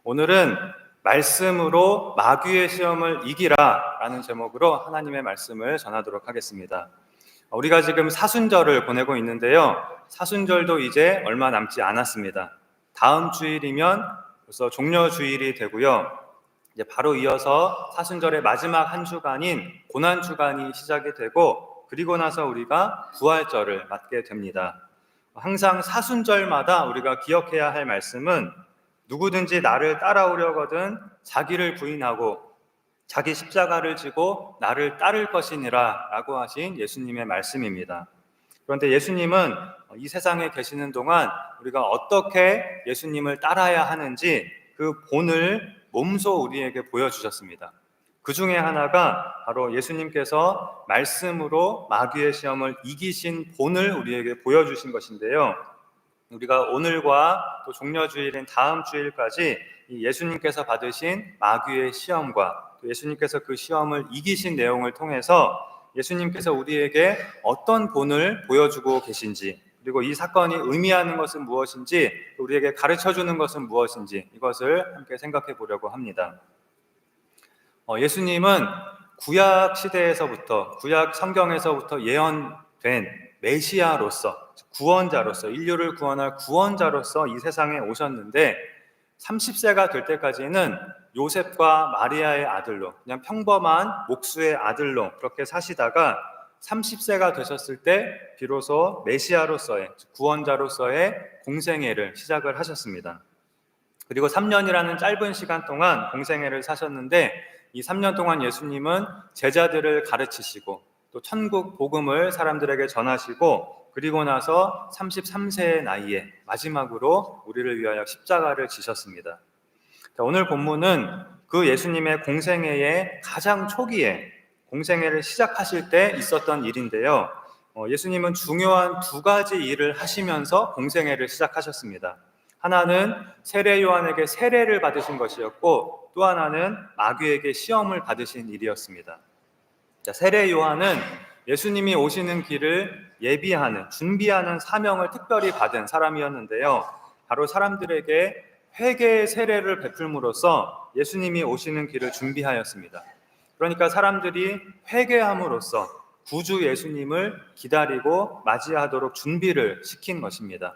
오늘은 말씀으로 마귀의 시험을 이기라 라는 제목으로 하나님의 말씀을 전하도록 하겠습니다. 우리가 지금 사순절을 보내고 있는데요. 사순절도 이제 얼마 남지 않았습니다. 다음 주일이면 벌써 종려주일이 되고요. 이제 바로 이어서 사순절의 마지막 한 주간인 고난주간이 시작이 되고, 그리고 나서 우리가 부활절을 맞게 됩니다. 항상 사순절마다 우리가 기억해야 할 말씀은 누구든지 나를 따라오려거든 자기를 부인하고 자기 십자가를 지고 나를 따를 것이니라 라고 하신 예수님의 말씀입니다. 그런데 예수님은 이 세상에 계시는 동안 우리가 어떻게 예수님을 따라야 하는지 그 본을 몸소 우리에게 보여주셨습니다. 그 중에 하나가 바로 예수님께서 말씀으로 마귀의 시험을 이기신 본을 우리에게 보여주신 것인데요. 우리가 오늘과 또 종려주일인 다음 주일까지 이 예수님께서 받으신 마귀의 시험과 또 예수님께서 그 시험을 이기신 내용을 통해서 예수님께서 우리에게 어떤 본을 보여주고 계신지, 그리고 이 사건이 의미하는 것은 무엇인지, 우리에게 가르쳐주는 것은 무엇인지, 이것을 함께 생각해 보려고 합니다. 예수님은 구약 시대에서부터, 구약 성경에서부터 예언된 메시아로서, 구원자로서, 인류를 구원할 구원자로서 이 세상에 오셨는데 30세가 될 때까지는 요셉과 마리아의 아들로, 그냥 평범한 목수의 아들로 그렇게 사시다가 30세가 되셨을 때 비로소 메시아로서의, 구원자로서의 공생애를 시작을 하셨습니다. 그리고 3년이라는 짧은 시간 동안 공생애를 사셨는데 이 3년 동안 예수님은 제자들을 가르치시고 또 천국 복음을 사람들에게 전하시고, 그리고 나서 33세의 나이에 마지막으로 우리를 위하여 십자가를 지셨습니다. 오늘 본문은 그 예수님의 공생애의 가장 초기에, 공생애를 시작하실 때 있었던 일인데요. 예수님은 중요한 두 가지 일을 하시면서 공생애를 시작하셨습니다. 하나는 세례 요한에게 세례를 받으신 것이었고, 또 하나는 마귀에게 시험을 받으신 일이었습니다. 세례 요한은 예수님이 오시는 길을 예비하는, 준비하는 사명을 특별히 받은 사람이었는데요. 바로 사람들에게 회개의 세례를 베풀므로써 예수님이 오시는 길을 준비하였습니다. 그러니까 사람들이 회개함으로써 구주 예수님을 기다리고 맞이하도록 준비를 시킨 것입니다.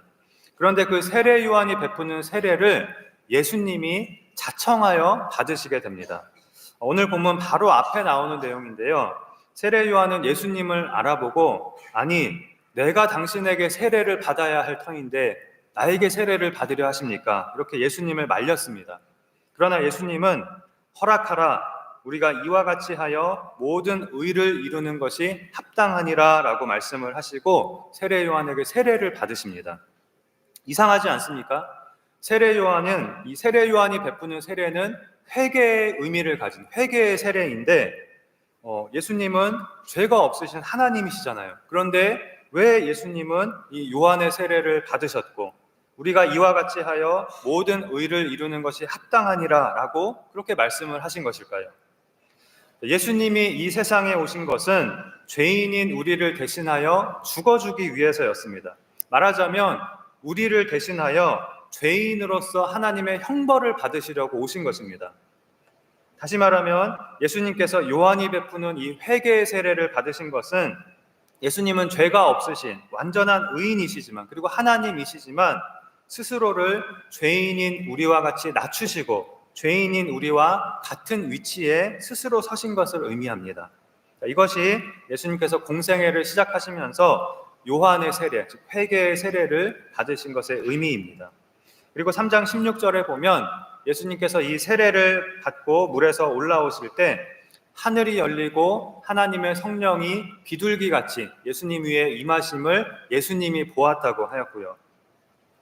그런데 그 세례 요한이 베푸는 세례를 예수님이 자청하여 받으시게 됩니다. 오늘 본문 바로 앞에 나오는 내용인데요. 세례 요한은 예수님을 알아보고, 아니, 내가 당신에게 세례를 받아야 할 터인데 나에게 세례를 받으려 하십니까? 이렇게 예수님을 말렸습니다. 그러나 예수님은 허락하라, 우리가 이와 같이 하여 모든 의를 이루는 것이 합당하니라 라고 말씀을 하시고 세례 요한에게 세례를 받으십니다. 이상하지 않습니까? 세례 요한은, 이 세례 요한이 베푸는 세례는 회개의 의미를 가진 회개의 세례인데 예수님은 죄가 없으신 하나님이시잖아요. 그런데 왜 예수님은 이 요한의 세례를 받으셨고 우리가 이와 같이 하여 모든 의를 이루는 것이 합당하니라 라고 그렇게 말씀을 하신 것일까요? 예수님이 이 세상에 오신 것은 죄인인 우리를 대신하여 죽어주기 위해서였습니다. 말하자면 우리를 대신하여 죄인으로서 하나님의 형벌을 받으시려고 오신 것입니다. 다시 말하면 예수님께서 요한이 베푸는 이 회개의 세례를 받으신 것은 예수님은 죄가 없으신 완전한 의인이시지만, 그리고 하나님이시지만 스스로를 죄인인 우리와 같이 낮추시고 죄인인 우리와 같은 위치에 스스로 서신 것을 의미합니다. 이것이 예수님께서 공생애를 시작하시면서 요한의 세례, 즉 회개의 세례를 받으신 것의 의미입니다. 그리고 3장 16절에 보면 예수님께서 이 세례를 받고 물에서 올라오실 때 하늘이 열리고 하나님의 성령이 비둘기같이 예수님 위에 임하심을 예수님이 보았다고 하였고요.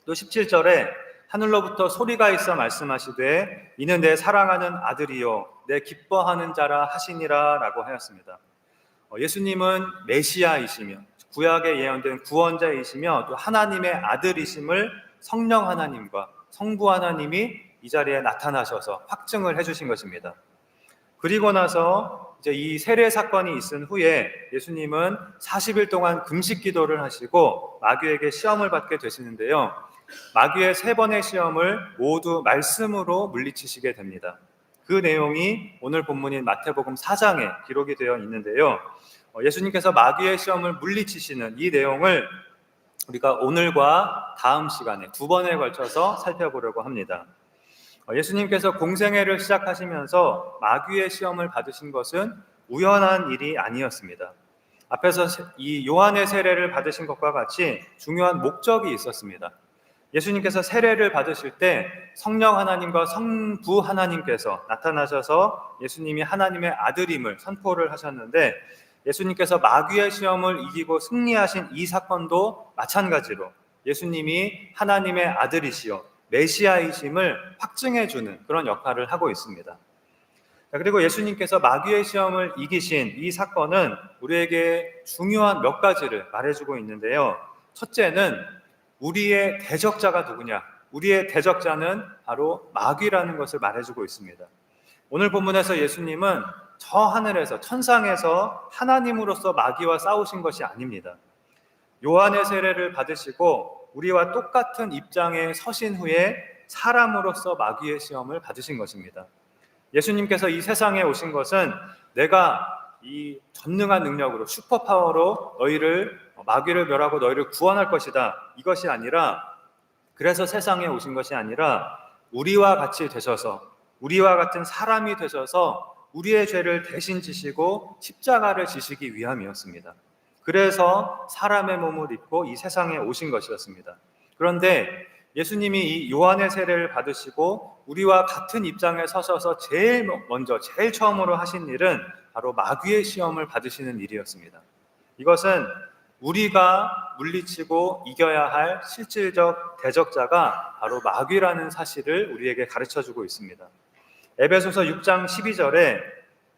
또 17절에 하늘로부터 소리가 있어 말씀하시되 이는 내 사랑하는 아들이요 내 기뻐하는 자라 하시니라 라고 하였습니다. 예수님은 메시아이시며 구약에 예언된 구원자이시며 또 하나님의 아들이심을 성령 하나님과 성부 하나님이 이 자리에 나타나셔서 확증을 해주신 것입니다. 그리고 나서 이제 이 세례 사건이 있은 후에 예수님은 40일 동안 금식 기도를 하시고 마귀에게 시험을 받게 되시는데요. 마귀의 세 번의 시험을 모두 말씀으로 물리치시게 됩니다. 그 내용이 오늘 본문인 마태복음 4장에 기록이 되어 있는데요. 예수님께서 마귀의 시험을 물리치시는 이 내용을 우리가 오늘과 다음 시간에 두 번에 걸쳐서 살펴보려고 합니다. 예수님께서 공생애를 시작하시면서 마귀의 시험을 받으신 것은 우연한 일이 아니었습니다. 앞에서 이 요한의 세례를 받으신 것과 같이 중요한 목적이 있었습니다. 예수님께서 세례를 받으실 때 성령 하나님과 성부 하나님께서 나타나셔서 예수님이 하나님의 아들임을 선포를 하셨는데, 예수님께서 마귀의 시험을 이기고 승리하신 이 사건도 마찬가지로 예수님이 하나님의 아들이시여 메시아이심을 확증해주는 그런 역할을 하고 있습니다. 그리고 예수님께서 마귀의 시험을 이기신 이 사건은 우리에게 중요한 몇 가지를 말해주고 있는데요. 첫째는 우리의 대적자가 누구냐? 우리의 대적자는 바로 마귀라는 것을 말해주고 있습니다. 오늘 본문에서 예수님은 저 하늘에서 천상에서 하나님으로서 마귀와 싸우신 것이 아닙니다. 요한의 세례를 받으시고 우리와 똑같은 입장에 서신 후에 사람으로서 마귀의 시험을 받으신 것입니다. 예수님께서 이 세상에 오신 것은 내가 이 전능한 능력으로 슈퍼파워로 마귀를 멸하고 너희를 구원할 것이다, 이것이 아니라, 그래서 세상에 오신 것이 아니라 우리와 같이 되셔서, 우리와 같은 사람이 되셔서 우리의 죄를 대신 지시고 십자가를 지시기 위함이었습니다. 그래서 사람의 몸을 입고 이 세상에 오신 것이었습니다. 그런데 예수님이 이 요한의 세례를 받으시고 우리와 같은 입장에 서셔서 제일 처음으로 하신 일은 바로 마귀의 시험을 받으시는 일이었습니다. 이것은 우리가 물리치고 이겨야 할 실질적 대적자가 바로 마귀라는 사실을 우리에게 가르쳐주고 있습니다. 에베소서 6장 12절에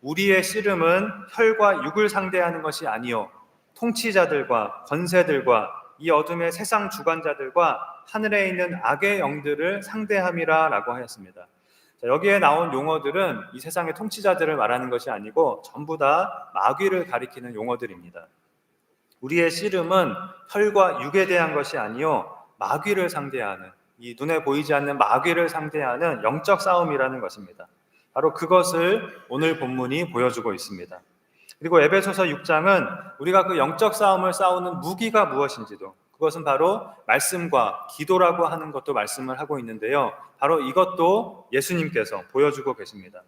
우리의 씨름은 혈과 육을 상대하는 것이 아니요 통치자들과 권세들과 이 어둠의 세상 주관자들과 하늘에 있는 악의 영들을 상대함이라 라고 하였습니다. 여기에 나온 용어들은 이 세상의 통치자들을 말하는 것이 아니고 전부 다 마귀를 가리키는 용어들입니다. 우리의 씨름은 혈과 육에 대한 것이 아니요 마귀를 상대하는, 이 눈에 보이지 않는 마귀를 상대하는 영적 싸움이라는 것입니다. 바로 그것을 오늘 본문이 보여주고 있습니다. 그리고 에베소서 6장은 우리가 그 영적 싸움을 싸우는 무기가 무엇인지도, 그것은 바로 말씀과 기도라고 하는 것도 말씀을 하고 있는데요. 바로 이것도 예수님께서 보여주고 계십니다.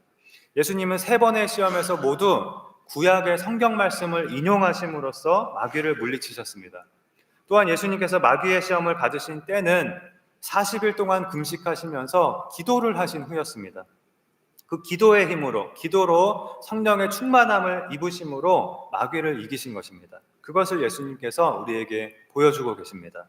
예수님은 세 번의 시험에서 모두 구약의 성경 말씀을 인용하심으로써 마귀를 물리치셨습니다. 또한 예수님께서 마귀의 시험을 받으신 때는 40일 동안 금식하시면서 기도를 하신 후였습니다. 그 기도의 힘으로, 기도로 성령의 충만함을 입으심으로 마귀를 이기신 것입니다. 그것을 예수님께서 우리에게 보여주고 계십니다.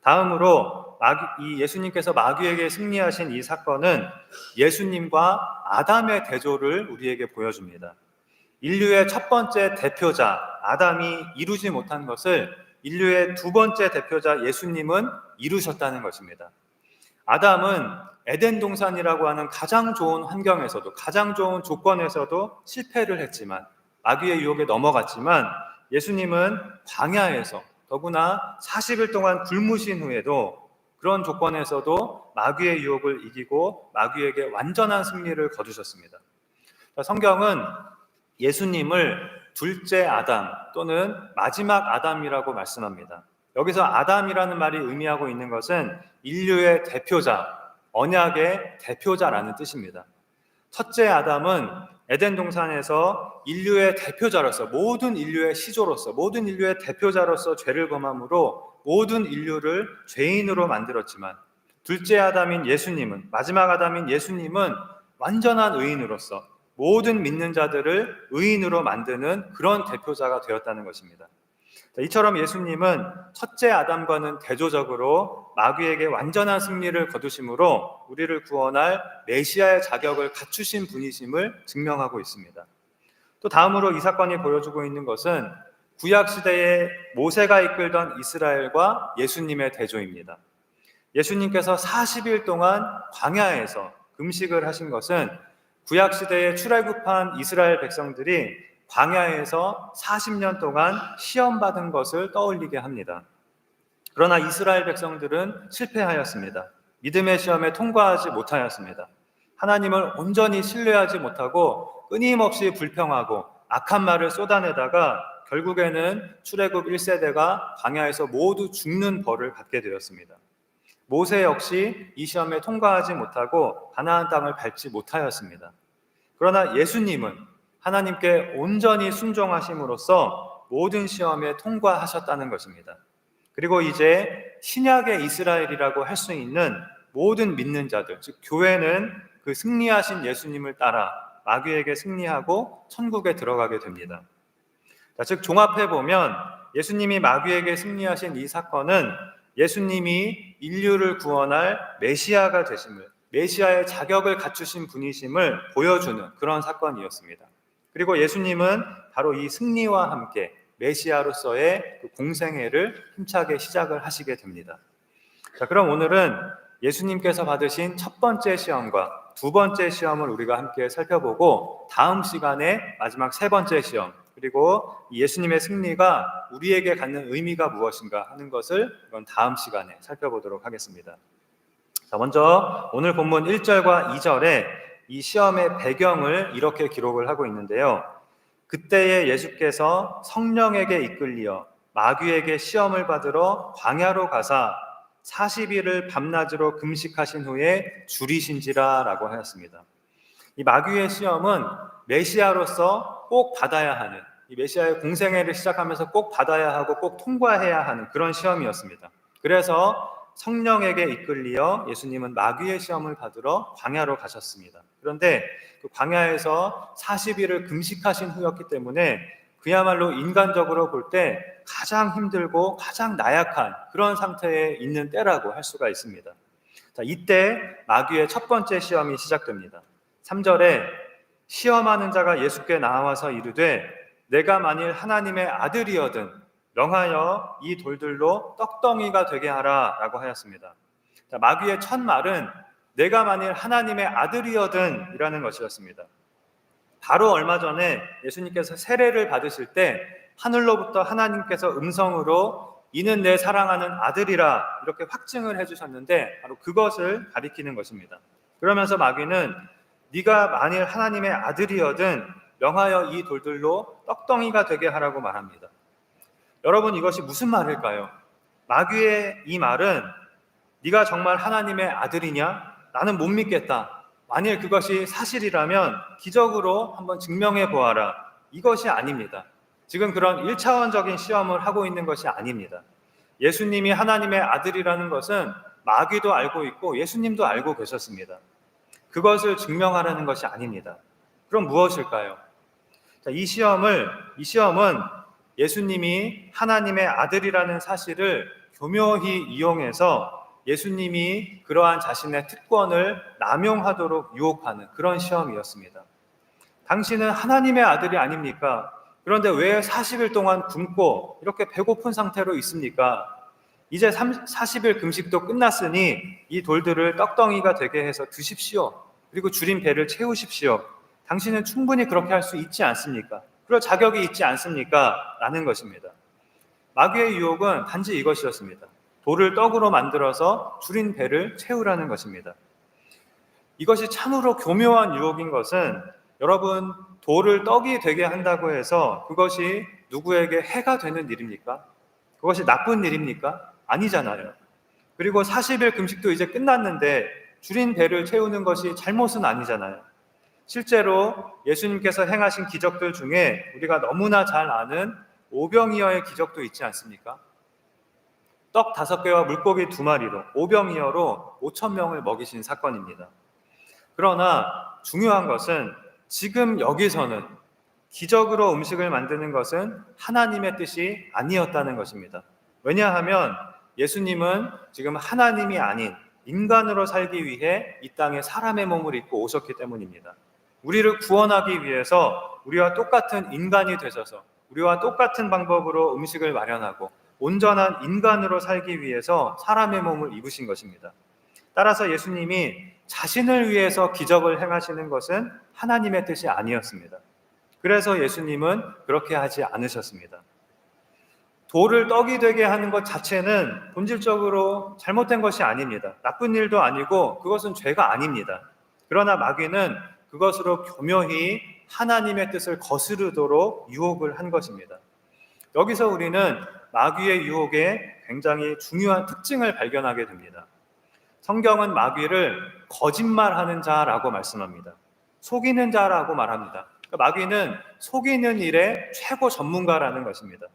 다음으로 이 예수님께서 마귀에게 승리하신 이 사건은 예수님과 아담의 대조를 우리에게 보여줍니다. 인류의 첫 번째 대표자 아담이 이루지 못한 것을 인류의 두 번째 대표자 예수님은 이루셨다는 것입니다. 아담은 에덴 동산이라고 하는 가장 좋은 환경에서도, 가장 좋은 조건에서도 실패를 했지만, 마귀의 유혹에 넘어갔지만, 예수님은 광야에서 더구나 40일 동안 굶으신 후에도 그런 조건에서도 마귀의 유혹을 이기고 마귀에게 완전한 승리를 거두셨습니다. 성경은 예수님을 둘째 아담 또는 마지막 아담이라고 말씀합니다. 여기서 아담이라는 말이 의미하고 있는 것은 인류의 대표자, 언약의 대표자라는 뜻입니다. 첫째 아담은 에덴 동산에서 인류의 대표자로서, 모든 인류의 시조로서, 모든 인류의 대표자로서 죄를 범함으로 모든 인류를 죄인으로 만들었지만, 둘째 아담인 예수님은, 마지막 아담인 예수님은 완전한 의인으로서 모든 믿는 자들을 의인으로 만드는 그런 대표자가 되었다는 것입니다. 이처럼 예수님은 첫째 아담과는 대조적으로 마귀에게 완전한 승리를 거두심으로 우리를 구원할 메시아의 자격을 갖추신 분이심을 증명하고 있습니다. 또 다음으로 이 사건이 보여주고 있는 것은 구약시대에 모세가 이끌던 이스라엘과 예수님의 대조입니다. 예수님께서 40일 동안 광야에서 금식을 하신 것은 구약시대에 출애굽한 이스라엘 백성들이 광야에서 40년 동안 시험받은 것을 떠올리게 합니다. 그러나 이스라엘 백성들은 실패하였습니다. 믿음의 시험에 통과하지 못하였습니다. 하나님을 온전히 신뢰하지 못하고 끊임없이 불평하고 악한 말을 쏟아내다가 결국에는 출애굽 1세대가 광야에서 모두 죽는 벌을 받게 되었습니다. 모세 역시 이 시험에 통과하지 못하고 가나안 땅을 밟지 못하였습니다. 그러나 예수님은 하나님께 온전히 순종하심으로써 모든 시험에 통과하셨다는 것입니다. 그리고 이제 신약의 이스라엘이라고 할 수 있는 모든 믿는 자들, 즉 교회는 그 승리하신 예수님을 따라 마귀에게 승리하고 천국에 들어가게 됩니다. 즉 종합해보면 예수님이 마귀에게 승리하신 이 사건은 예수님이 인류를 구원할 메시아가 되심을, 메시아의 자격을 갖추신 분이심을 보여주는 그런 사건이었습니다. 그리고 예수님은 바로 이 승리와 함께 메시아로서의 그 공생애를 힘차게 시작을 하시게 됩니다. 자, 그럼 오늘은 예수님께서 받으신 첫 번째 시험과 두 번째 시험을 우리가 함께 살펴보고 다음 시간에 마지막 세 번째 시험, 그리고 예수님의 승리가 우리에게 갖는 의미가 무엇인가 하는 것을 이번 다음 시간에 살펴보도록 하겠습니다. 자, 먼저 오늘 본문 1절과 2절에 이 시험의 배경을 이렇게 기록을 하고 있는데요. 그때에 예수께서 성령에게 이끌리어 마귀에게 시험을 받으러 광야로 가사 40일을 밤낮으로 금식하신 후에 줄이신지라 라고 하였습니다. 이 마귀의 시험은 메시아로서 꼭 받아야 하는, 이 메시아의 공생애를 시작하면서 꼭 받아야 하고 꼭 통과해야 하는 그런 시험이었습니다. 그래서 성령에게 이끌리어 예수님은 마귀의 시험을 받으러 광야로 가셨습니다. 그런데 그 광야에서 40일을 금식하신 후였기 때문에 그야말로 인간적으로 볼 때 가장 힘들고 가장 나약한 그런 상태에 있는 때라고 할 수가 있습니다. 자, 이때 마귀의 첫 번째 시험이 시작됩니다. 3절에 시험하는 자가 예수께 나와서 이르되 내가 만일 하나님의 아들이어든 명하여 이 돌들로 떡덩이가 되게 하라 라고 하였습니다. 자, 마귀의 첫 말은 내가 만일 하나님의 아들이어든 이라는 것이었습니다. 바로 얼마 전에 예수님께서 세례를 받으실 때 하늘로부터 하나님께서 음성으로 이는 내 사랑하는 아들이라 이렇게 확증을 해주셨는데 바로 그것을 가리키는 것입니다. 그러면서 마귀는 네가 만일 하나님의 아들이어든 명하여 이 돌들로 떡덩이가 되게 하라고 말합니다. 여러분, 이것이 무슨 말일까요? 마귀의 이 말은 네가 정말 하나님의 아들이냐? 나는 못 믿겠다. 만일 그것이 사실이라면 기적으로 한번 증명해 보아라. 이것이 아닙니다. 지금 그런 1차원적인 시험을 하고 있는 것이 아닙니다. 예수님이 하나님의 아들이라는 것은 마귀도 알고 있고 예수님도 알고 계셨습니다. 그것을 증명하라는 것이 아닙니다. 그럼 무엇일까요? 자, 이 시험은 예수님이 하나님의 아들이라는 사실을 교묘히 이용해서 예수님이 그러한 자신의 특권을 남용하도록 유혹하는 그런 시험이었습니다. 당신은 하나님의 아들이 아닙니까? 그런데 왜 40일 동안 굶고 이렇게 배고픈 상태로 있습니까? 이제 40일 금식도 끝났으니 이 돌들을 떡덩이가 되게 해서 드십시오. 그리고 줄인 배를 채우십시오. 당신은 충분히 그렇게 할 수 있지 않습니까? 그럴 자격이 있지 않습니까? 라는 것입니다. 마귀의 유혹은 단지 이것이었습니다. 돌을 떡으로 만들어서 줄인 배를 채우라는 것입니다. 이것이 참으로 교묘한 유혹인 것은 여러분, 돌을 떡이 되게 한다고 해서 그것이 누구에게 해가 되는 일입니까? 그것이 나쁜 일입니까? 아니잖아요. 그리고 40일 금식도 이제 끝났는데 줄인 배를 채우는 것이 잘못은 아니잖아요. 실제로 예수님께서 행하신 기적들 중에 우리가 너무나 잘 아는 오병이어의 기적도 있지 않습니까? 떡 5개와 물고기 2마리로 오병이어로 5,000명을 먹이신 사건입니다. 그러나 중요한 것은 지금 여기서는 기적으로 음식을 만드는 것은 하나님의 뜻이 아니었다는 것입니다. 왜냐하면 예수님은 지금 하나님이 아닌 인간으로 살기 위해 이 땅에 사람의 몸을 입고 오셨기 때문입니다. 우리를 구원하기 위해서 우리와 똑같은 인간이 되셔서 우리와 똑같은 방법으로 음식을 마련하고 온전한 인간으로 살기 위해서 사람의 몸을 입으신 것입니다. 따라서 예수님이 자신을 위해서 기적을 행하시는 것은 하나님의 뜻이 아니었습니다. 그래서 예수님은 그렇게 하지 않으셨습니다. 돌을 떡이 되게 하는 것 자체는 본질적으로 잘못된 것이 아닙니다. 나쁜 일도 아니고 그것은 죄가 아닙니다. 그러나 마귀는 그것으로 교묘히 하나님의 뜻을 거스르도록 유혹을 한 것입니다. 여기서 우리는 마귀의 유혹의 굉장히 중요한 특징을 발견하게 됩니다. 성경은 마귀를 거짓말하는 자라고 말씀합니다. 속이는 자라고 말합니다. 그러니까 마귀는 속이는 일의 최고 전문가라는 것입니다.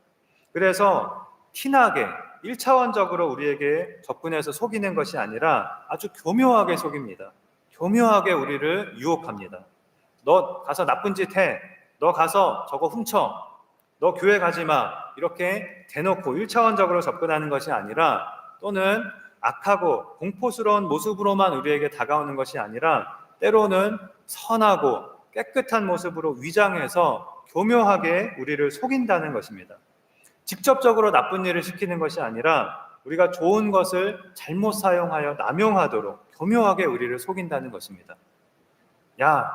그래서 티나게 1차원적으로 우리에게 접근해서 속이는 것이 아니라 아주 교묘하게 속입니다. 교묘하게 우리를 유혹합니다. 너 가서 나쁜 짓 해. 너 가서 저거 훔쳐. 너 교회 가지 마. 이렇게 대놓고 1차원적으로 접근하는 것이 아니라, 또는 악하고 공포스러운 모습으로만 우리에게 다가오는 것이 아니라 때로는 선하고 깨끗한 모습으로 위장해서 교묘하게 우리를 속인다는 것입니다. 직접적으로 나쁜 일을 시키는 것이 아니라 우리가 좋은 것을 잘못 사용하여 남용하도록 교묘하게 우리를 속인다는 것입니다. 야,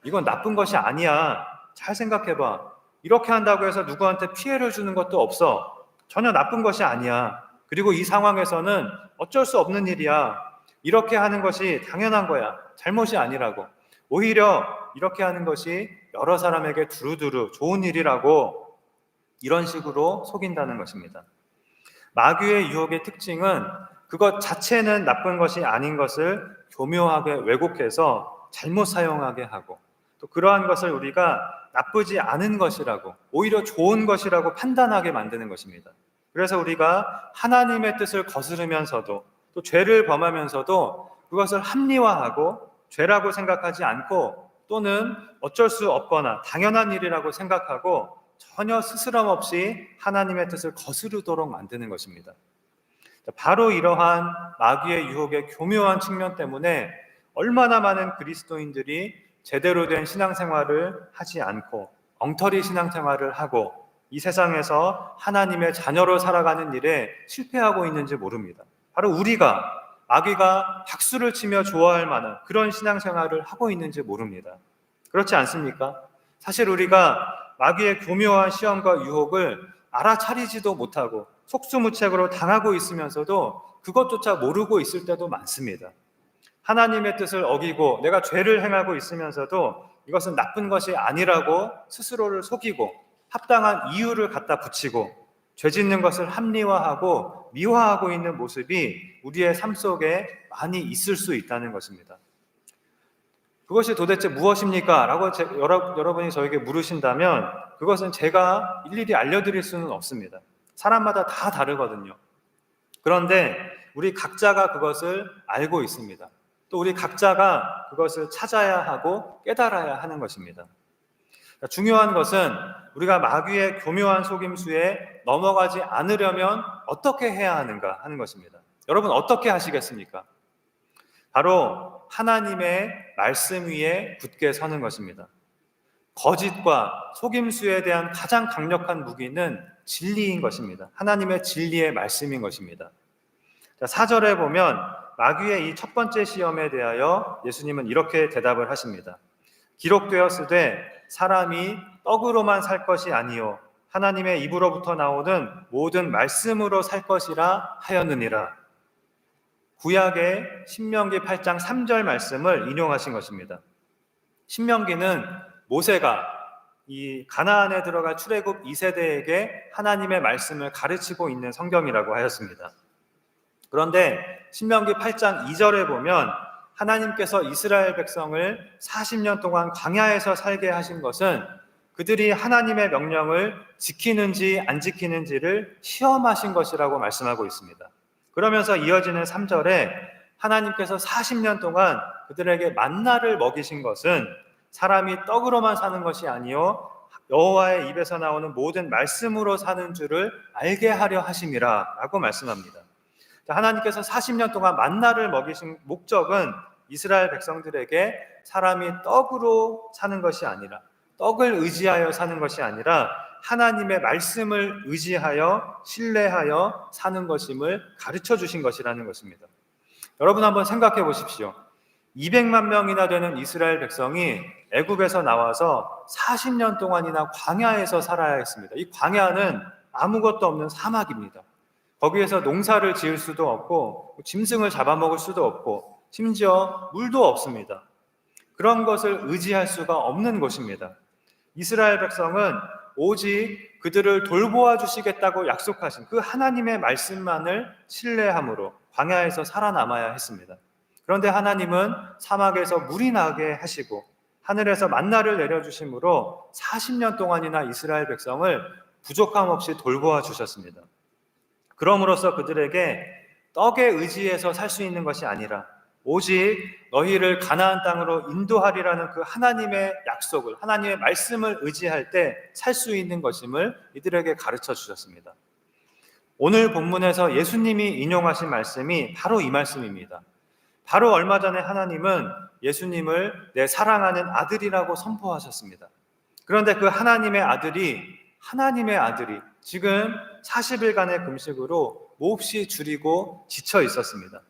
이건 나쁜 것이 아니야. 잘 생각해봐. 이렇게 한다고 해서 누구한테 피해를 주는 것도 없어. 전혀 나쁜 것이 아니야. 그리고 이 상황에서는 어쩔 수 없는 일이야. 이렇게 하는 것이 당연한 거야. 잘못이 아니라고. 오히려 이렇게 하는 것이 여러 사람에게 두루두루 좋은 일이라고, 이런 식으로 속인다는 것입니다. 마귀의 유혹의 특징은 그것 자체는 나쁜 것이 아닌 것을 교묘하게 왜곡해서 잘못 사용하게 하고, 또 그러한 것을 우리가 나쁘지 않은 것이라고, 오히려 좋은 것이라고 판단하게 만드는 것입니다. 그래서 우리가 하나님의 뜻을 거스르면서도, 또 죄를 범하면서도 그것을 합리화하고 죄라고 생각하지 않고, 또는 어쩔 수 없거나 당연한 일이라고 생각하고 전혀 스스럼 없이 하나님의 뜻을 거스르도록 만드는 것입니다. 바로 이러한 마귀의 유혹의 교묘한 측면 때문에 얼마나 많은 그리스도인들이 제대로 된 신앙생활을 하지 않고 엉터리 신앙생활을 하고 이 세상에서 하나님의 자녀로 살아가는 일에 실패하고 있는지 모릅니다. 바로 우리가, 마귀가 박수를 치며 좋아할 만한 그런 신앙생활을 하고 있는지 모릅니다. 그렇지 않습니까? 사실 우리가 마귀의 교묘한 시험과 유혹을 알아차리지도 못하고 속수무책으로 당하고 있으면서도 그것조차 모르고 있을 때도 많습니다. 하나님의 뜻을 어기고 내가 죄를 행하고 있으면서도 이것은 나쁜 것이 아니라고 스스로를 속이고 합당한 이유를 갖다 붙이고 죄 짓는 것을 합리화하고 미화하고 있는 모습이 우리의 삶 속에 많이 있을 수 있다는 것입니다. 그것이 도대체 무엇입니까? 라고 여러분이 저에게 물으신다면 그것은 제가 일일이 알려드릴 수는 없습니다. 사람마다 다 다르거든요. 그런데 우리 각자가 그것을 알고 있습니다. 또 우리 각자가 그것을 찾아야 하고 깨달아야 하는 것입니다. 중요한 것은 우리가 마귀의 교묘한 속임수에 넘어가지 않으려면 어떻게 해야 하는가 하는 것입니다. 여러분, 어떻게 하시겠습니까? 바로 하나님의 말씀 위에 굳게 서는 것입니다. 거짓과 속임수에 대한 가장 강력한 무기는 진리인 것입니다. 하나님의 진리의 말씀인 것입니다. 4절에 보면 마귀의 이 첫 번째 시험에 대하여 예수님은 이렇게 대답을 하십니다. 기록되었으되 사람이 떡으로만 살 것이 아니요 하나님의 입으로부터 나오는 모든 말씀으로 살 것이라 하였느니라. 구약의 신명기 8장 3절 말씀을 인용하신 것입니다. 신명기는 모세가 이 가나안에 들어갈 출애굽 2세대에게 하나님의 말씀을 가르치고 있는 성경이라고 하였습니다. 그런데 신명기 8장 2절에 보면 하나님께서 이스라엘 백성을 40년 동안 광야에서 살게 하신 것은 그들이 하나님의 명령을 지키는지 안 지키는지를 시험하신 것이라고 말씀하고 있습니다. 그러면서 이어지는 3절에 하나님께서 40년 동안 그들에게 만나를 먹이신 것은 사람이 떡으로만 사는 것이 아니요 여호와의 입에서 나오는 모든 말씀으로 사는 줄을 알게 하려 하심이라 라고 말씀합니다. 하나님께서 40년 동안 만나를 먹이신 목적은 이스라엘 백성들에게 사람이 떡으로 사는 것이 아니라, 떡을 의지하여 사는 것이 아니라 하나님의 말씀을 의지하여 신뢰하여 사는 것임을 가르쳐 주신 것이라는 것입니다. 여러분 한번 생각해 보십시오. 200만 명이나 되는 이스라엘 백성이 애굽에서 나와서 40년 동안이나 광야에서 살아야 했습니다. 이 광야는 아무것도 없는 사막입니다. 거기에서 농사를 지을 수도 없고 짐승을 잡아먹을 수도 없고 심지어 물도 없습니다. 그런 것을 의지할 수가 없는 곳입니다. 이스라엘 백성은 오직 그들을 돌보아 주시겠다고 약속하신 그 하나님의 말씀만을 신뢰함으로 광야에서 살아남아야 했습니다. 그런데 하나님은 사막에서 물이 나게 하시고 하늘에서 만나를 내려주심으로 40년 동안이나 이스라엘 백성을 부족함 없이 돌보아 주셨습니다. 그럼으로써 그들에게 떡에 의지해서 살 수 있는 것이 아니라 오직 너희를 가나안 땅으로 인도하리라는 그 하나님의 약속을, 하나님의 말씀을 의지할 때 살 수 있는 것임을 이들에게 가르쳐 주셨습니다. 오늘 본문에서 예수님이 인용하신 말씀이 바로 이 말씀입니다. 바로 얼마 전에 하나님은 예수님을 내 사랑하는 아들이라고 선포하셨습니다. 그런데 그 하나님의 아들이 지금 40일간의 금식으로 몹시 줄이고 지쳐 있었습니다.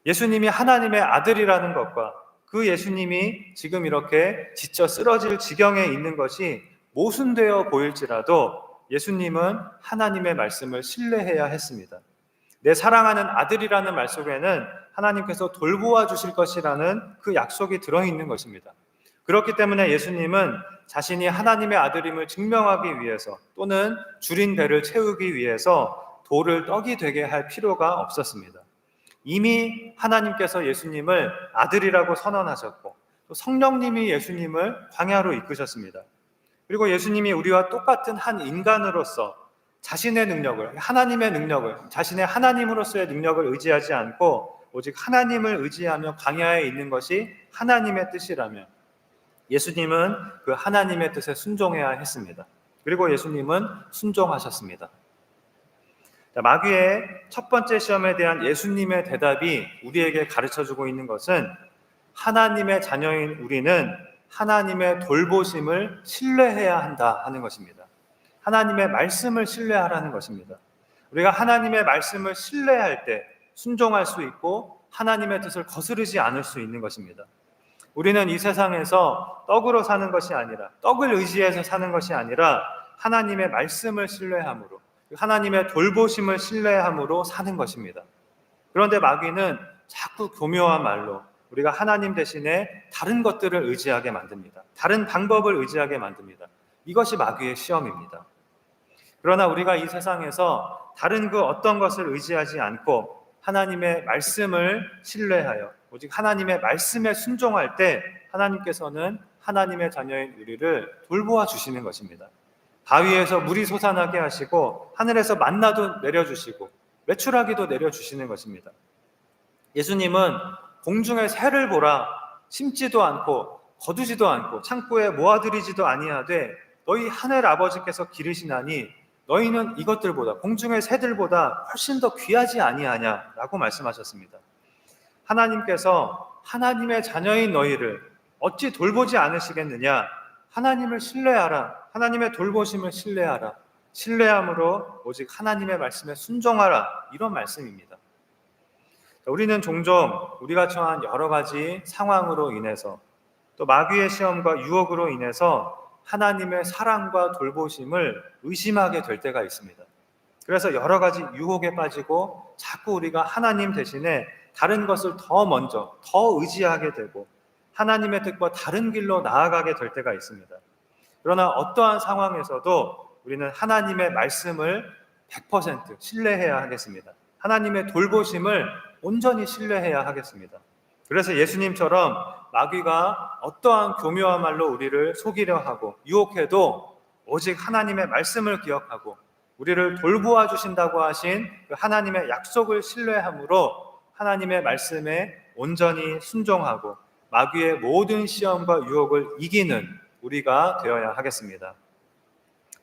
예수님이 하나님의 아들이라는 것과 그 예수님이 지금 이렇게 지쳐 쓰러질 지경에 있는 것이 모순되어 보일지라도 예수님은 하나님의 말씀을 신뢰해야 했습니다. 내 사랑하는 아들이라는 말 속에는 하나님께서 돌보아 주실 것이라는 그 약속이 들어있는 것입니다. 그렇기 때문에 예수님은 자신이 하나님의 아들임을 증명하기 위해서 또는 줄인 배를 채우기 위해서 돌을 떡이 되게 할 필요가 없었습니다. 이미 하나님께서 예수님을 아들이라고 선언하셨고 또 성령님이 예수님을 광야로 이끄셨습니다. 그리고 예수님이 우리와 똑같은 한 인간으로서 자신의 능력을, 하나님의 능력을, 자신의 하나님으로서의 능력을 의지하지 않고 오직 하나님을 의지하며 광야에 있는 것이 하나님의 뜻이라면 예수님은 그 하나님의 뜻에 순종해야 했습니다. 그리고 예수님은 순종하셨습니다. 마귀의 첫 번째 시험에 대한 예수님의 대답이 우리에게 가르쳐주고 있는 것은 하나님의 자녀인 우리는 하나님의 돌보심을 신뢰해야 한다 하는 것입니다. 하나님의 말씀을 신뢰하라는 것입니다. 우리가 하나님의 말씀을 신뢰할 때 순종할 수 있고 하나님의 뜻을 거스르지 않을 수 있는 것입니다. 우리는 이 세상에서 떡으로 사는 것이 아니라 떡을 의지해서 사는 것이 아니라 하나님의 말씀을 신뢰함으로 하나님의 돌보심을 신뢰함으로 사는 것입니다. 그런데 마귀는 자꾸 교묘한 말로 우리가 하나님 대신에 다른 것들을 의지하게 만듭니다. 다른 방법을 의지하게 만듭니다. 이것이 마귀의 시험입니다. 그러나 우리가 이 세상에서 다른 그 어떤 것을 의지하지 않고 하나님의 말씀을 신뢰하여 오직 하나님의 말씀에 순종할 때 하나님께서는 하나님의 자녀인 우리를 돌보아 주시는 것입니다. 바위에서 물이 솟아나게 하시고 하늘에서 만나도 내려주시고 메추라기도 내려주시는 것입니다. 예수님은 공중의 새를 보라, 심지도 않고 거두지도 않고 창고에 모아들이지도 아니하되 너희 하늘 아버지께서 기르시나니 너희는 이것들보다 공중의 새들보다 훨씬 더 귀하지 아니하냐라고 말씀하셨습니다. 하나님께서 하나님의 자녀인 너희를 어찌 돌보지 않으시겠느냐? 하나님을 신뢰하라. 하나님의 돌보심을 신뢰하라. 신뢰함으로 오직 하나님의 말씀에 순종하라. 이런 말씀입니다. 우리는 종종 우리가 처한 여러 가지 상황으로 인해서 또 마귀의 시험과 유혹으로 인해서 하나님의 사랑과 돌보심을 의심하게 될 때가 있습니다. 그래서 여러 가지 유혹에 빠지고 자꾸 우리가 하나님 대신에 다른 것을 더 먼저, 더 의지하게 되고 하나님의 뜻과 다른 길로 나아가게 될 때가 있습니다. 그러나 어떠한 상황에서도 우리는 하나님의 말씀을 100% 신뢰해야 하겠습니다. 하나님의 돌보심을 온전히 신뢰해야 하겠습니다. 그래서 예수님처럼 마귀가 어떠한 교묘한 말로 우리를 속이려 하고 유혹해도 오직 하나님의 말씀을 기억하고 우리를 돌보아 주신다고 하신 그 하나님의 약속을 신뢰함으로 하나님의 말씀에 온전히 순종하고 마귀의 모든 시험과 유혹을 이기는 우리가 되어야 하겠습니다.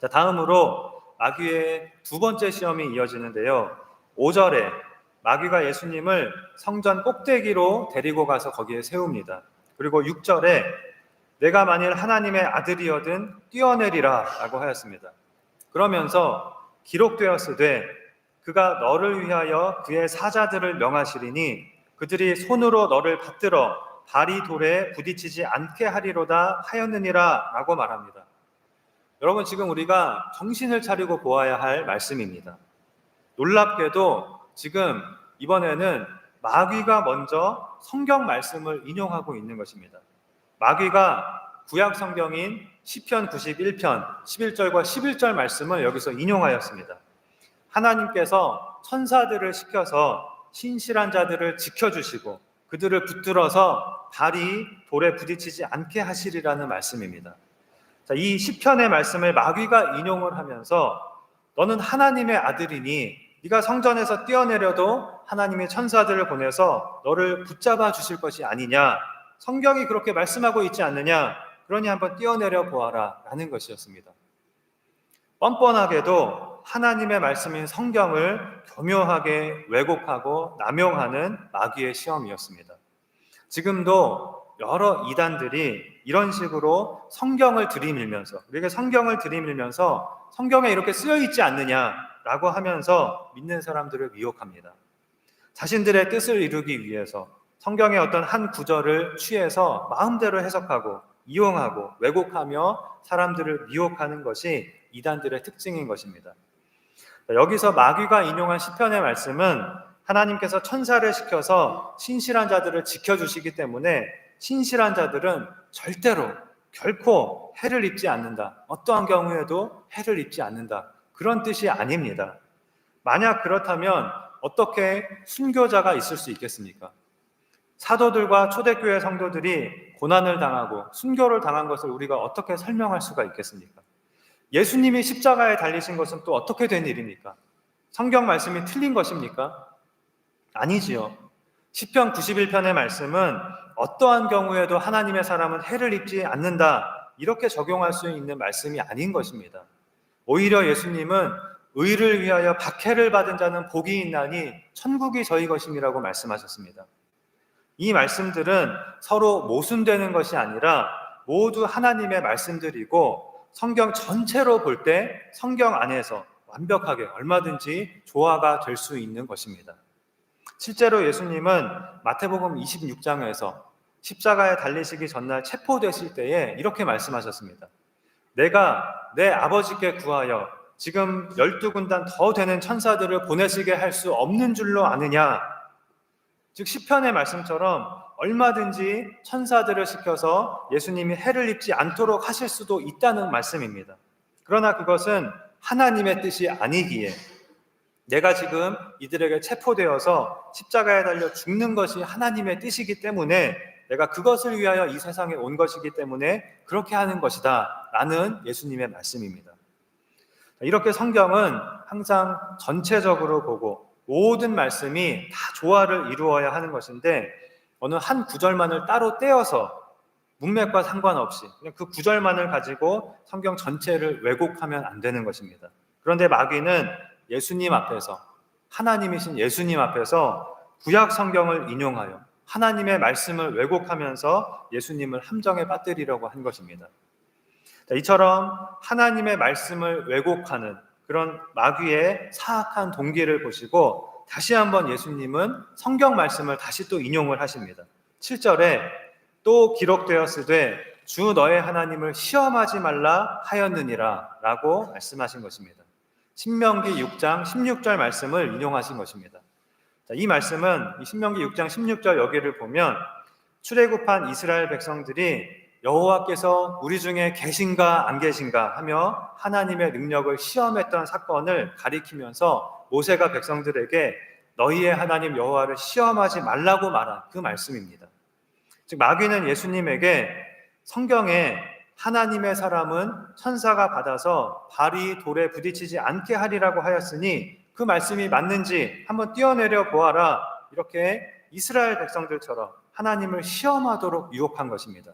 자, 다음으로 마귀의 두 번째 시험이 이어지는데요. 5절에 마귀가 예수님을 성전 꼭대기로 데리고 가서 거기에 세웁니다. 그리고 6절에 내가 만일 하나님의 아들이어든 뛰어내리라 라고 하였습니다. 그러면서 기록되었으되 그가 너를 위하여 그의 사자들을 명하시리니 그들이 손으로 너를 받들어 발이 돌에 부딪히지 않게 하리로다 하였느니라 라고 말합니다. 여러분, 지금 우리가 정신을 차리고 보아야 할 말씀입니다. 놀랍게도 지금 이번에는 마귀가 먼저 성경 말씀을 인용하고 있는 것입니다. 마귀가 구약 성경인 시편 91편 11절과 11절 말씀을 여기서 인용하였습니다. 하나님께서 천사들을 시켜서 신실한 자들을 지켜주시고 그들을 붙들어서 발이 돌에 부딪히지 않게 하시리라는 말씀입니다. 자, 이 시편의 말씀을 마귀가 인용을 하면서 너는 하나님의 아들이니 네가 성전에서 뛰어내려도 하나님의 천사들을 보내서 너를 붙잡아 주실 것이 아니냐, 성경이 그렇게 말씀하고 있지 않느냐, 그러니 한번 뛰어내려 보아라 라는 것이었습니다. 뻔뻔하게도 하나님의 말씀인 성경을 교묘하게 왜곡하고 남용하는 마귀의 시험이었습니다. 지금도 여러 이단들이 이런 식으로 성경을 들이밀면서, 우리에게 성경을 들이밀면서 성경에 이렇게 쓰여 있지 않느냐라고 하면서 믿는 사람들을 미혹합니다. 자신들의 뜻을 이루기 위해서 성경의 어떤 한 구절을 취해서 마음대로 해석하고 이용하고 왜곡하며 사람들을 미혹하는 것이 이단들의 특징인 것입니다. 여기서 마귀가 인용한 시편의 말씀은 하나님께서 천사를 시켜서 신실한 자들을 지켜주시기 때문에 신실한 자들은 절대로 결코 해를 입지 않는다, 어떠한 경우에도 해를 입지 않는다, 그런 뜻이 아닙니다. 만약 그렇다면 어떻게 순교자가 있을 수 있겠습니까? 사도들과 초대교회 성도들이 고난을 당하고 순교를 당한 것을 우리가 어떻게 설명할 수가 있겠습니까? 예수님이 십자가에 달리신 것은 또 어떻게 된 일입니까? 성경 말씀이 틀린 것입니까? 아니지요. 시편 91편의 말씀은 어떠한 경우에도 하나님의 사람은 해를 입지 않는다, 이렇게 적용할 수 있는 말씀이 아닌 것입니다. 오히려 예수님은 의를 위하여 박해를 받은 자는 복이 있나니 천국이 저희 것임이라고 말씀하셨습니다. 이 말씀들은 서로 모순되는 것이 아니라 모두 하나님의 말씀들이고 성경 전체로 볼 때 성경 안에서 완벽하게 얼마든지 조화가 될 수 있는 것입니다. 실제로 예수님은 마태복음 26장에서 십자가에 달리시기 전날 체포되실 때에 이렇게 말씀하셨습니다. 내가 내 아버지께 구하여 지금 12군단 더 되는 천사들을 보내시게 할 수 없는 줄로 아느냐. 즉 시편의 말씀처럼 얼마든지 천사들을 시켜서 예수님이 해를 입지 않도록 하실 수도 있다는 말씀입니다. 그러나 그것은 하나님의 뜻이 아니기에 내가 지금 이들에게 체포되어서 십자가에 달려 죽는 것이 하나님의 뜻이기 때문에 내가 그것을 위하여 이 세상에 온 것이기 때문에 그렇게 하는 것이다 라는 예수님의 말씀입니다. 이렇게 성경은 항상 전체적으로 보고 모든 말씀이 다 조화를 이루어야 하는 것인데 어느 한 구절만을 따로 떼어서 문맥과 상관없이 그냥 그 구절만을 가지고 성경 전체를 왜곡하면 안 되는 것입니다. 그런데 마귀는 예수님 앞에서, 하나님이신 예수님 앞에서 구약 성경을 인용하여 하나님의 말씀을 왜곡하면서 예수님을 함정에 빠뜨리려고 한 것입니다. 이처럼 하나님의 말씀을 왜곡하는 그런 마귀의 사악한 동기를 보시고 다시 한번 예수님은 성경 말씀을 다시 또 인용을 하십니다. 7절에 또 기록되었으되 주 너의 하나님을 시험하지 말라 하였느니라 라고 말씀하신 것입니다. 신명기 6장 16절 말씀을 인용하신 것입니다. 이 말씀은 신명기 6장 16절 여기를 보면 출애굽한 이스라엘 백성들이 여호와께서 우리 중에 계신가 안 계신가 하며 하나님의 능력을 시험했던 사건을 가리키면서 모세가 백성들에게 너희의 하나님 여호와를 시험하지 말라고 말한 그 말씀입니다. 즉 마귀는 예수님에게 성경에 하나님의 사람은 천사가 받아서 발이 돌에 부딪히지 않게 하리라고 하였으니 그 말씀이 맞는지 한번 뛰어내려 보아라, 이렇게 이스라엘 백성들처럼 하나님을 시험하도록 유혹한 것입니다.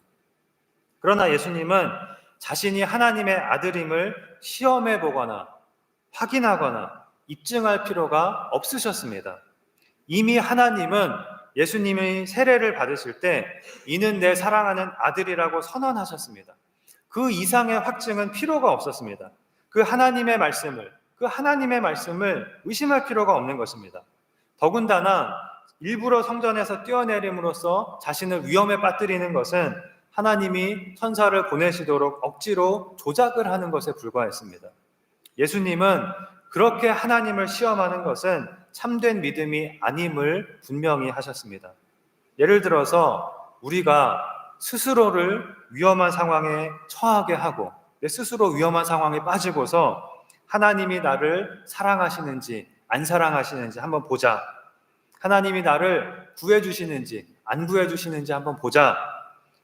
그러나 예수님은 자신이 하나님의 아들임을 시험해 보거나 확인하거나 입증할 필요가 없으셨습니다. 이미 하나님은 예수님이 세례를 받으실 때 이는 내 사랑하는 아들이라고 선언하셨습니다. 그 이상의 확증은 필요가 없었습니다. 그 하나님의 말씀을 의심할 필요가 없는 것입니다. 더군다나 일부러 성전에서 뛰어내림으로써 자신을 위험에 빠뜨리는 것은 하나님이 천사를 보내시도록 억지로 조작을 하는 것에 불과했습니다. 예수님은 그렇게 하나님을 시험하는 것은 참된 믿음이 아님을 분명히 하셨습니다. 예를 들어서 우리가 스스로를 위험한 상황에 처하게 하고 내 스스로 위험한 상황에 빠지고서 하나님이 나를 사랑하시는지 안 사랑하시는지 한번 보자. 하나님이 나를 구해주시는지 안 구해주시는지 한번 보자.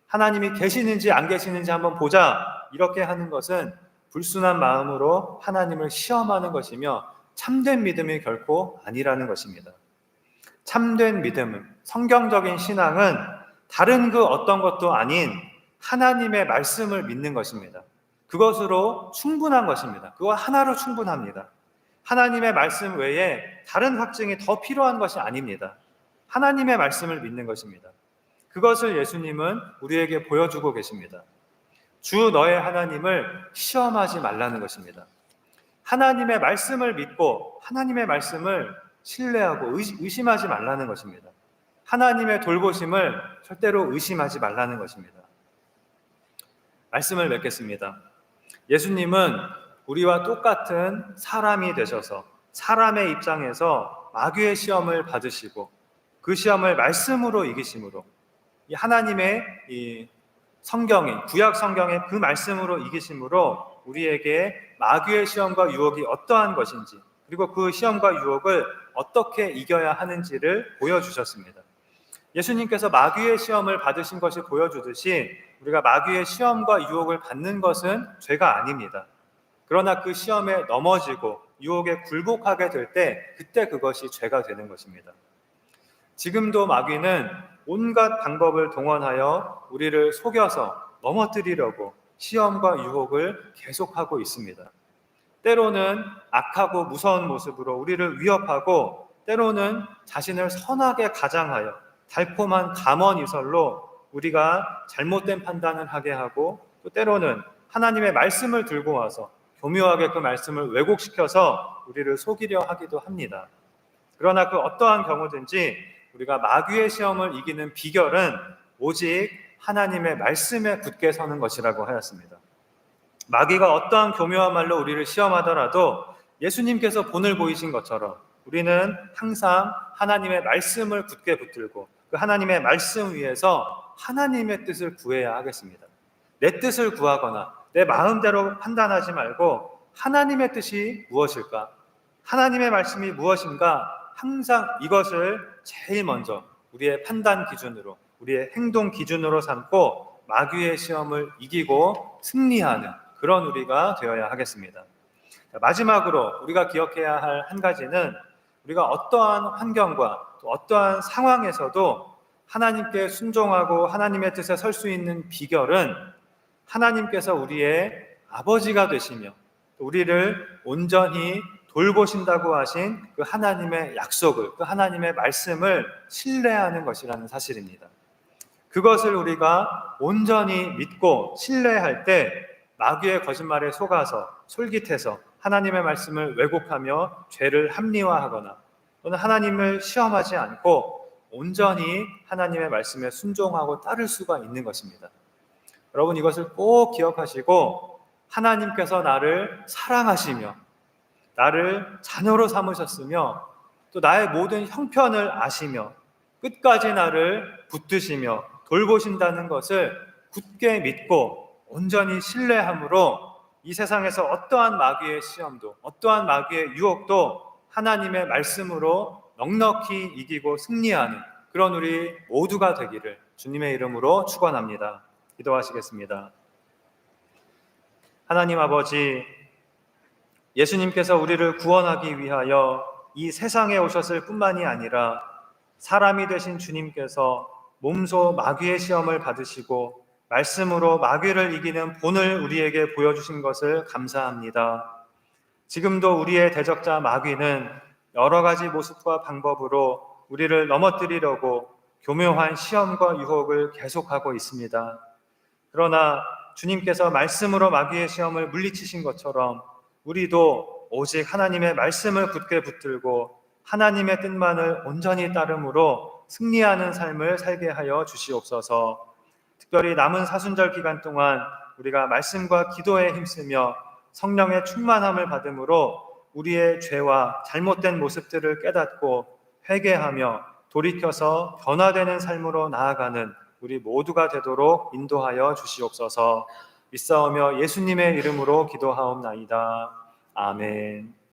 하나님이 계시는지 안 계시는지 한번 보자. 이렇게 하는 것은 불순한 마음으로 하나님을 시험하는 것이며 참된 믿음이 결코 아니라는 것입니다. 참된 믿음은, 성경적인 신앙은 다른 그 어떤 것도 아닌 하나님의 말씀을 믿는 것입니다. 그것으로 충분한 것입니다. 그거 하나로 충분합니다. 하나님의 말씀 외에 다른 확증이 더 필요한 것이 아닙니다. 하나님의 말씀을 믿는 것입니다. 그것을 예수님은 우리에게 보여주고 계십니다. 주 너의 하나님을 시험하지 말라는 것입니다. 하나님의 말씀을 믿고 하나님의 말씀을 신뢰하고 의심하지 말라는 것입니다. 하나님의 돌보심을 절대로 의심하지 말라는 것입니다. 말씀을 맺겠습니다. 예수님은 우리와 똑같은 사람이 되셔서 사람의 입장에서 마귀의 시험을 받으시고 그 시험을 말씀으로 이기심으로 이 하나님의 이 성경인 구약 성경의 그 말씀으로 이기심으로 우리에게 마귀의 시험과 유혹이 어떠한 것인지 그리고 그 시험과 유혹을 어떻게 이겨야 하는지를 보여주셨습니다. 예수님께서 마귀의 시험을 받으신 것이 보여주듯이 우리가 마귀의 시험과 유혹을 받는 것은 죄가 아닙니다. 그러나 그 시험에 넘어지고 유혹에 굴복하게 될 때 그때 그것이 죄가 되는 것입니다. 지금도 마귀는 온갖 방법을 동원하여 우리를 속여서 넘어뜨리려고 시험과 유혹을 계속하고 있습니다. 때로는 악하고 무서운 모습으로 우리를 위협하고 때로는 자신을 선하게 가장하여 달콤한 감언이설로 우리가 잘못된 판단을 하게 하고 또 때로는 하나님의 말씀을 들고 와서 교묘하게 그 말씀을 왜곡시켜서 우리를 속이려 하기도 합니다. 그러나 그 어떠한 경우든지 우리가 마귀의 시험을 이기는 비결은 오직 하나님의 말씀에 굳게 서는 것이라고 하였습니다. 마귀가 어떠한 교묘한 말로 우리를 시험하더라도 예수님께서 본을 보이신 것처럼 우리는 항상 하나님의 말씀을 굳게 붙들고 그 하나님의 말씀 위에서 하나님의 뜻을 구해야 하겠습니다. 내 뜻을 구하거나 내 마음대로 판단하지 말고 하나님의 뜻이 무엇일까? 하나님의 말씀이 무엇인가? 항상 이것을 제일 먼저 우리의 판단 기준으로 우리의 행동 기준으로 삼고 마귀의 시험을 이기고 승리하는 그런 우리가 되어야 하겠습니다. 마지막으로 우리가 기억해야 할 한 가지는 우리가 어떠한 환경과 또 어떠한 상황에서도 하나님께 순종하고 하나님의 뜻에 설 수 있는 비결은 하나님께서 우리의 아버지가 되시며 우리를 온전히 돌보신다고 하신 그 하나님의 약속을, 그 하나님의 말씀을 신뢰하는 것이라는 사실입니다. 그것을 우리가 온전히 믿고 신뢰할 때 마귀의 거짓말에 속아서 솔깃해서 하나님의 말씀을 왜곡하며 죄를 합리화하거나 또는 하나님을 시험하지 않고 온전히 하나님의 말씀에 순종하고 따를 수가 있는 것입니다. 여러분 이것을 꼭 기억하시고 하나님께서 나를 사랑하시며 나를 자녀로 삼으셨으며 또 나의 모든 형편을 아시며 끝까지 나를 붙드시며 돌보신다는 것을 굳게 믿고 온전히 신뢰함으로 이 세상에서 어떠한 마귀의 시험도 어떠한 마귀의 유혹도 하나님의 말씀으로 넉넉히 이기고 승리하는 그런 우리 모두가 되기를 주님의 이름으로 축원합니다. 기도하시겠습니다. 하나님 아버지, 예수님께서 우리를 구원하기 위하여 이 세상에 오셨을 뿐만이 아니라 사람이 되신 주님께서 몸소 마귀의 시험을 받으시고 말씀으로 마귀를 이기는 본을 우리에게 보여주신 것을 감사합니다. 지금도 우리의 대적자 마귀는 여러 가지 모습과 방법으로 우리를 넘어뜨리려고 교묘한 시험과 유혹을 계속하고 있습니다. 그러나 주님께서 말씀으로 마귀의 시험을 물리치신 것처럼 우리도 오직 하나님의 말씀을 굳게 붙들고 하나님의 뜻만을 온전히 따름으로 승리하는 삶을 살게 하여 주시옵소서. 특별히 남은 사순절 기간 동안 우리가 말씀과 기도에 힘쓰며 성령의 충만함을 받음으로 우리의 죄와 잘못된 모습들을 깨닫고 회개하며 돌이켜서 변화되는 삶으로 나아가는 우리 모두가 되도록 인도하여 주시옵소서. 믿사오며 예수님의 이름으로 기도하옵나이다. 아멘.